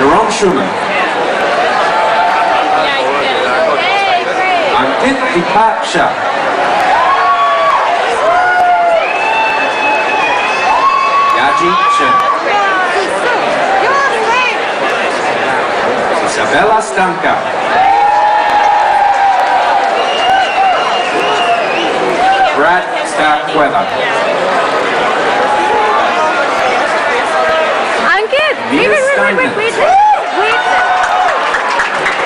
Ron Schumann. Ankit Deepak Shah. Yaji Chen. Isabella Stanka. Brad Starkweather. Ankit, wait.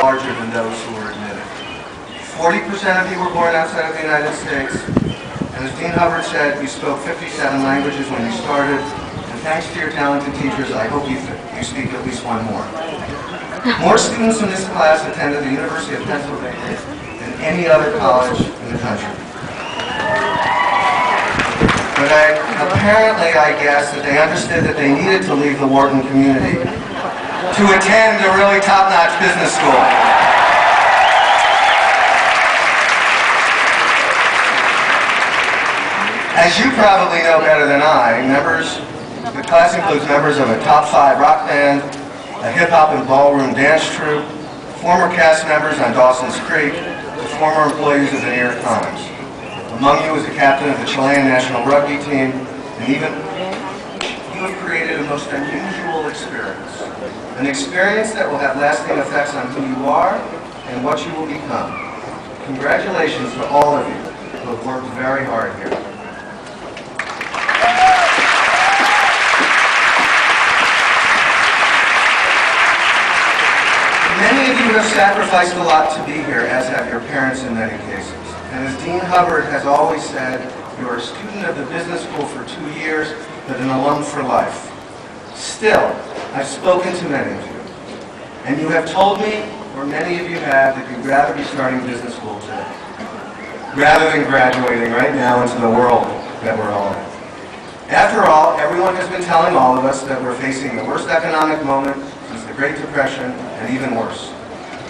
Larger than those who were admitted. 40% of you were born outside of the United States. And as Dean Hubbard said, you spoke 57 languages when you started. And thanks to your talented teachers, I hope you speak at least one more. More students in this class attended the University of Pennsylvania than any other college in the country. But apparently I guess that they understood that they needed to leave the Wharton community to attend a really top-notch business school. As you probably know better than I, the class includes members of a top 5 rock band, a hip-hop and ballroom dance troupe, former cast members on Dawson's Creek, and former employees of the New York Times. Among you is the captain of the Chilean national rugby team, and even you have created a most unusual experience. An experience that will have lasting effects on who you are and what you will become. Congratulations to all of you who have worked very hard here. Many of you have sacrificed a lot to be here, as have your parents in many cases. And as Dean Hubbard has always said, you are a student of the business school for 2 years, but an alum for life. Still, I've spoken to many of you, and you have told me, or many of you have, that you'd rather be starting business school today, rather than graduating right now into the world that we're all in. After all, everyone has been telling all of us that we're facing the worst economic moment since the Great Depression, and even worse.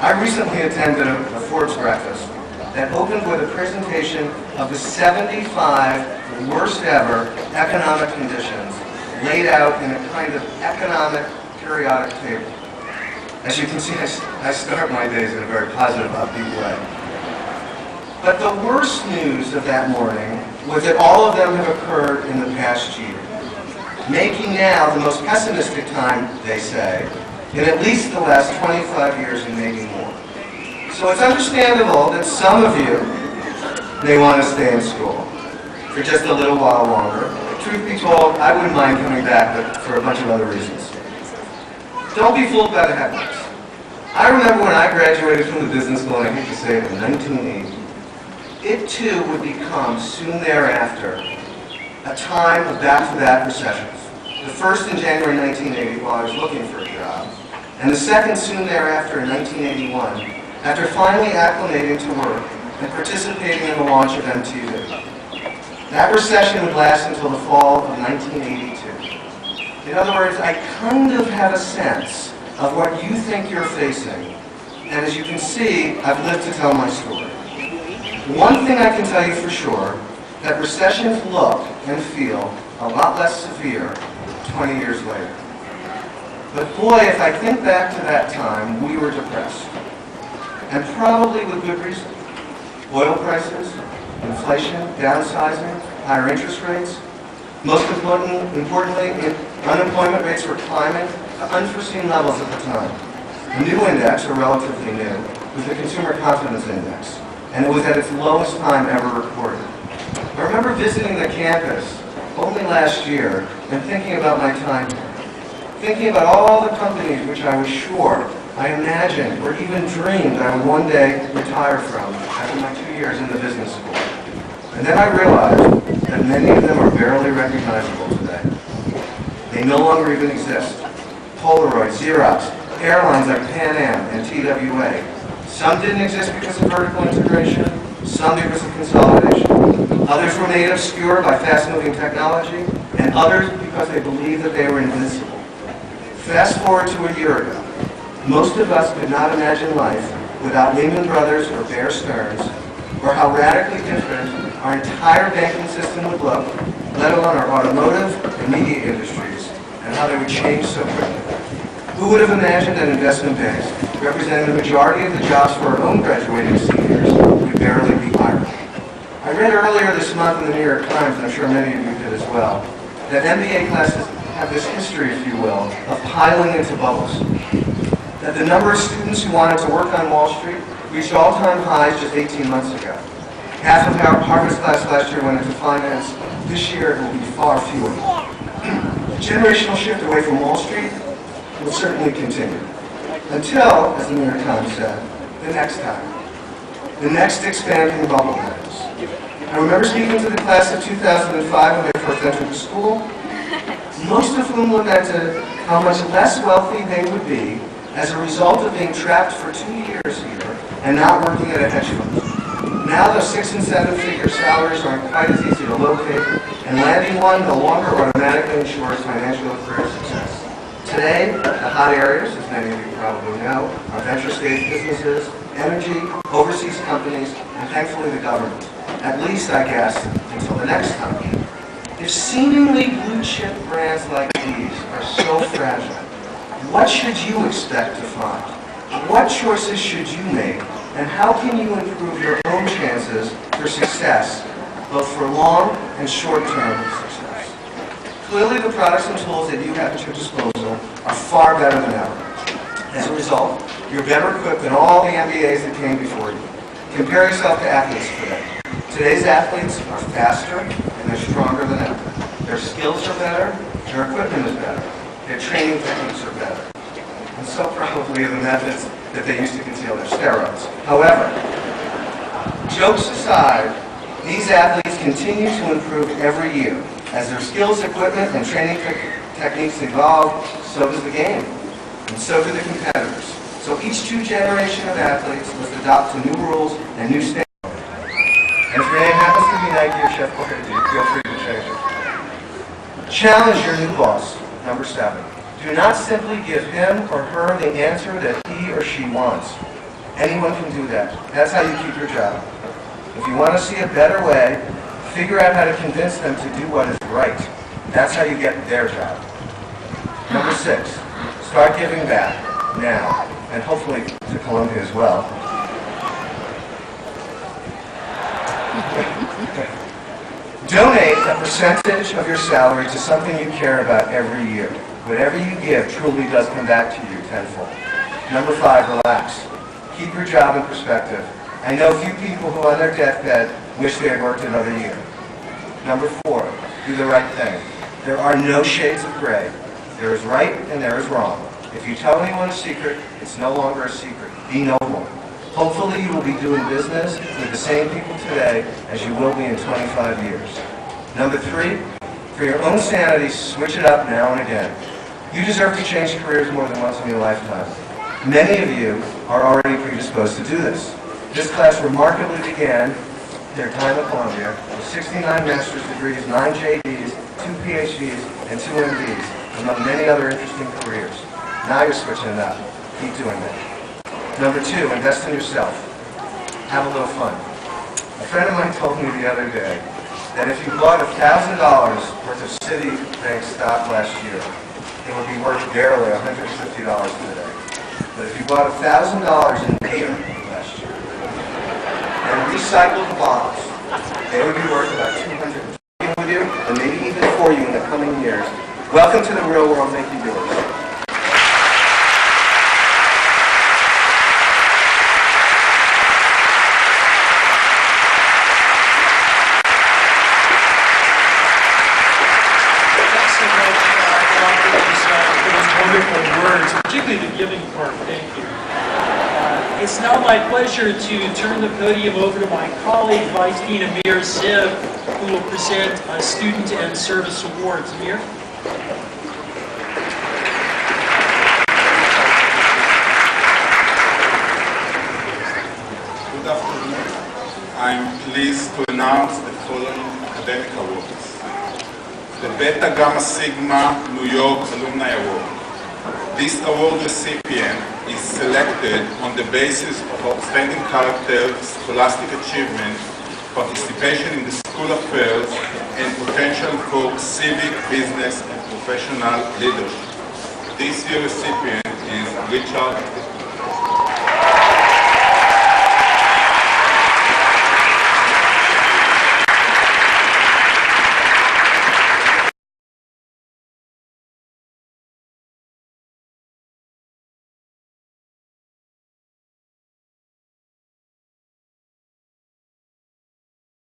I recently attended a Forbes breakfast that opened with a presentation of the 75 worst ever economic conditions laid out in a kind of economic periodic table. As you can see, I start my days in a very positive, upbeat way. But the worst news of that morning was that all of them have occurred in the past year, making now the most pessimistic time, they say, in at least the last 25 years and maybe more. So it's understandable that some of you may want to stay in school for just a little while longer. Truth be told, I wouldn't mind coming back, but for a bunch of other reasons. Don't be fooled by the headlines. I remember when I graduated from the business school, and I hate to say it, in 1980, it too would become, soon thereafter, a time of back-to-back recessions. The first in January 1980 while I was looking for a job, and the second soon thereafter in 1981, after finally acclimating to work and participating in the launch of MTV. That recession would last until the fall of 1982. In other words, I kind of have a sense of what you think you're facing, and as you can see, I've lived to tell my story. One thing I can tell you for sure, that recessions look and feel a lot less severe 20 years later. But boy, if I think back to that time, we were depressed. And probably with good reason. Oil prices, inflation, downsizing, higher interest rates. Most importantly, unemployment rates were climbing to unforeseen levels at the time. A new index, or relatively new, was the Consumer Confidence Index, and it was at its lowest time ever recorded. I remember visiting the campus only last year and thinking about my time here. Thinking about all the companies which I was sure, I imagined, or even dreamed I would one day retire from after my 2 years in the business school. And then I realized that many of them are barely recognizable today. They no longer even exist. Polaroid, Xerox, airlines like Pan Am and TWA. Some didn't exist because of vertical integration, some because of consolidation. Others were made obscure by fast-moving technology, and others because they believed that they were invincible. Fast forward to a year ago. Most of us could not imagine life without Lehman Brothers or Bear Stearns, or how radically different our entire banking system would look, let alone our automotive and media industries, and how they would change so quickly. Who would have imagined that investment banks, representing the majority of the jobs for our own graduating seniors, would barely be hiring? I read earlier this month in the New York Times, and I'm sure many of you did as well, that MBA classes have this history, if you will, of piling into bubbles. That the number of students who wanted to work on Wall Street reached all-time highs just 18 months ago. Half of Harvard's class last year went into finance. This year it will be far fewer. The generational shift away from Wall Street will certainly continue. Until, as the New York Times said, the next time. The next expanding bubble happens. I remember speaking to the class of 2005 when they first entered the school, most of whom lamented how much less wealthy they would be as a result of being trapped for 2 years here and not working at a hedge fund. Now those 6- and 7-figure salaries aren't quite as easy to locate, and landing one no longer automatically ensures financial and career success. Today, the hot areas, as many of you probably know, are venture stage businesses, energy, overseas companies, and thankfully the government. At least, I guess, until the next time. If seemingly blue chip brands like these are so fragile, what should you expect to find? What choices should you make? And how can you improve your own chances for success, both for long and short-term success? Clearly, the products and tools that you have at your disposal are far better than ever. As a result, you're better equipped than all the MBAs that came before you. Compare yourself to athletes today. Today's athletes are faster and they're stronger than ever. Their skills are better, their equipment is better, their training techniques are better. And so probably the methods that they use to conceal their steroids. However, jokes aside, these athletes continue to improve every year. As their skills, equipment, and training techniques evolve, so does the game. And so do the competitors. So each new generation of athletes must adopt to new rules and new standards. And if your name happens to be Nike or Chef Boyardee, feel free to change it. Challenge your new boss. Number 7. Do not simply give him or her the answer that he or she wants. Anyone can do that. That's how you keep your job. If you want to see a better way, figure out how to convince them to do what is right. That's how you get their job. Number 6. Start giving back now, and hopefully to Columbia as well. Donate a percentage of your salary to something you care about every year. Whatever you give truly does come back to you tenfold. Number 5, relax. Keep your job in perspective. I know few people who on their deathbed wish they had worked another year. Number 4, do the right thing. There are no shades of gray. There is right and there is wrong. If you tell anyone a secret, it's no longer a secret. Be noble. Hopefully you will be doing business with the same people today as you will be in 25 years. Number 3, for your own sanity, switch it up now and again. You deserve to change careers more than once in your lifetime. Many of you are already predisposed to do this. This class remarkably began their time at Columbia with 69 master's degrees, 9 JDs, 2 PhDs, and 2 MDs, among many other interesting careers. Now you're switching it up. Keep doing that. Number 2, invest in yourself. Have a little fun. A friend of mine told me the other day that if you bought $1,000 worth of Citibank stock last year, it would be worth barely $150 today. But if you bought $1,000 in beer last year and recycled bottles, they would be worth about $250 with you, and maybe even for you in the coming years. Welcome to the real world. Make you yours. Words, particularly the giving part. Thank you. It's now my pleasure to turn the podium over to my colleague, Vice Dean Amir Ziv, who will present Student and Service Awards. Amir? Good afternoon. I'm pleased to announce the following academic awards. The Beta Gamma Sigma New York Alumni Award. This award recipient is selected on the basis of outstanding character, scholastic achievement, participation in the school affairs, and potential for civic, business, and professional leadership. This year's recipient is Richard